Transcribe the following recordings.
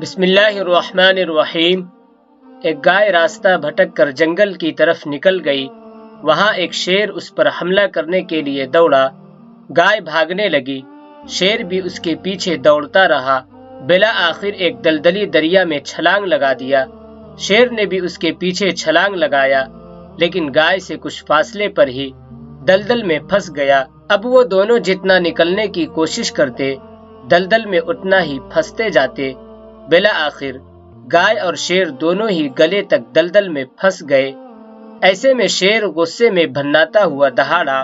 بسم اللہ الرحمن الرحیم۔ ایک گائے راستہ بھٹک کر جنگل کی طرف نکل گئی۔ وہاں ایک شیر اس پر حملہ کرنے کے لیے دوڑا۔ گائے بھاگنے لگی، شیر بھی اس کے پیچھے دوڑتا رہا۔ بالآخر ایک دلدلی دریا میں چھلانگ لگا دیا۔ شیر نے بھی اس کے پیچھے چھلانگ لگایا، لیکن گائے سے کچھ فاصلے پر ہی دلدل میں پھنس گیا۔ اب وہ دونوں جتنا نکلنے کی کوشش کرتے، دلدل میں اتنا ہی پھنستے جاتے۔ بالآخر گائے اور شیر دونوں ہی گلے تک دلدل میں پھنس گئے۔ ایسے میں شیر غصے میں بھناتا ہوا دہاڑا،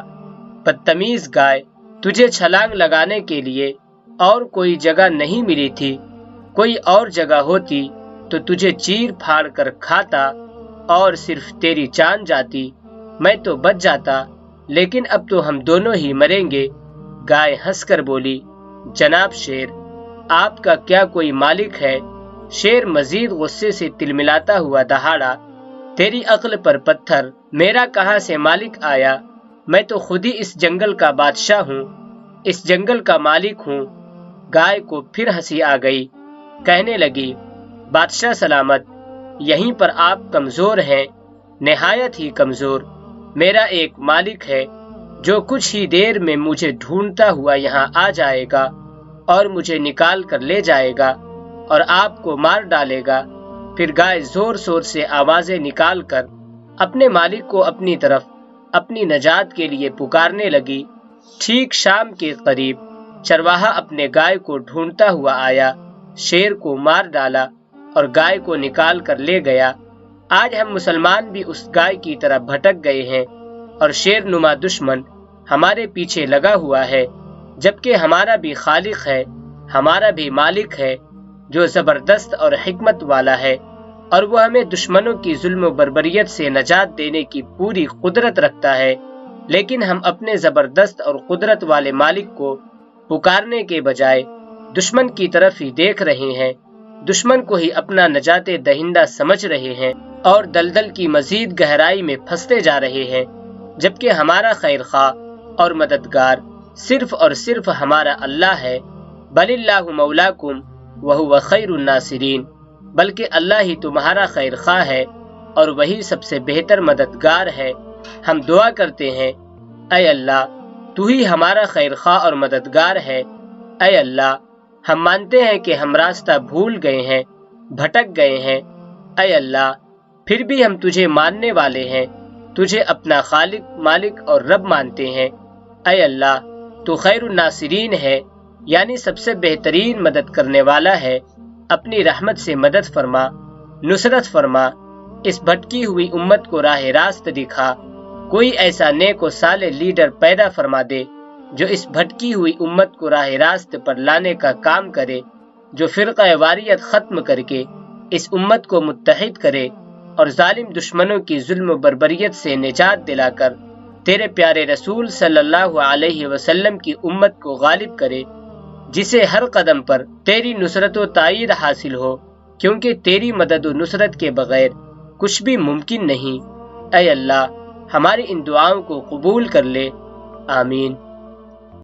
بدتمیز گائے، تجھے چھلانگ لگانے کے لیے اور کوئی جگہ نہیں ملی تھی؟ کوئی اور جگہ ہوتی تو تجھے چیر پھاڑ کر کھاتا اور صرف تیری جان جاتی، میں تو بچ جاتا، لیکن اب تو ہم دونوں ہی مریں گے۔ گائے ہنس کر بولی، جناب شیر، آپ کا کیا کوئی مالک ہے؟ شیر مزید غصے سے تلملاتا ہوا دہاڑا، تیری عقل پر پتھر، میرا کہاں سے مالک آیا؟ میں تو خود ہی اس جنگل کا بادشاہ ہوں، اس جنگل کا مالک ہوں۔ گائے کو پھر ہنسی آ گئی، کہنے لگی، بادشاہ سلامت، یہیں پر آپ کمزور ہیں، نہایت ہی کمزور۔ میرا ایک مالک ہے جو کچھ ہی دیر میں مجھے ڈھونڈتا ہوا یہاں آ جائے گا اور مجھے نکال کر لے جائے گا اور آپ کو مار ڈالے گا۔ پھر گائے زور زور سے آوازیں نکال کر اپنے مالک کو اپنی طرف اپنی نجات کے لیے پکارنے لگی۔ ٹھیک شام کے قریب چرواہا اپنے گائے کو ڈھونڈتا ہوا آیا، شیر کو مار ڈالا اور گائے کو نکال کر لے گیا۔ آج ہم مسلمان بھی اس گائے کی طرح بھٹک گئے ہیں اور شیر نما دشمن ہمارے پیچھے لگا ہوا ہے، جبکہ ہمارا بھی خالق ہے، ہمارا بھی مالک ہے جو زبردست اور حکمت والا ہے، اور وہ ہمیں دشمنوں کی ظلم و بربریت سے نجات دینے کی پوری قدرت رکھتا ہے، لیکن ہم اپنے زبردست اور قدرت والے مالک کو پکارنے کے بجائے دشمن کی طرف ہی دیکھ رہے ہیں، دشمن کو ہی اپنا نجات دہندہ سمجھ رہے ہیں اور دلدل کی مزید گہرائی میں پھنستے جا رہے ہیں، جبکہ ہمارا خیر خواہ اور مددگار صرف اور صرف ہمارا اللہ ہے۔ بل اللہ مولاکم وہو خیر الناصرین، بلکہ اللہ ہی تمہارا خیر خواہ ہے اور وہی سب سے بہتر مددگار ہے۔ ہم دعا کرتے ہیں، اے اللہ، تو ہی ہمارا خیر خواہ اور مددگار ہے۔ اے اللہ، ہم مانتے ہیں کہ ہم راستہ بھول گئے ہیں، بھٹک گئے ہیں۔ اے اللہ، پھر بھی ہم تجھے ماننے والے ہیں، تجھے اپنا خالق، مالک اور رب مانتے ہیں۔ اے اللہ، تو خیر الناصرین ہے، یعنی سب سے بہترین مدد کرنے والا ہے۔ اپنی رحمت سے مدد فرما، نصرت فرما، اس بھٹکی ہوئی امت کو راہ راست دکھا۔ کوئی ایسا نیک و صالح لیڈر پیدا فرما دے جو اس بھٹکی ہوئی امت کو راہ راست پر لانے کا کام کرے، جو فرقہ واریت ختم کر کے اس امت کو متحد کرے اور ظالم دشمنوں کی ظلم و بربریت سے نجات دلا کر تیرے پیارے رسول صلی اللہ علیہ وسلم کی امت کو غالب کرے، جسے ہر قدم پر تیری نصرت و تائید حاصل ہو، کیونکہ تیری مدد و نصرت کے بغیر کچھ بھی ممکن نہیں۔ اے اللہ، ہماری ان دعاؤں کو قبول کر لے، آمین۔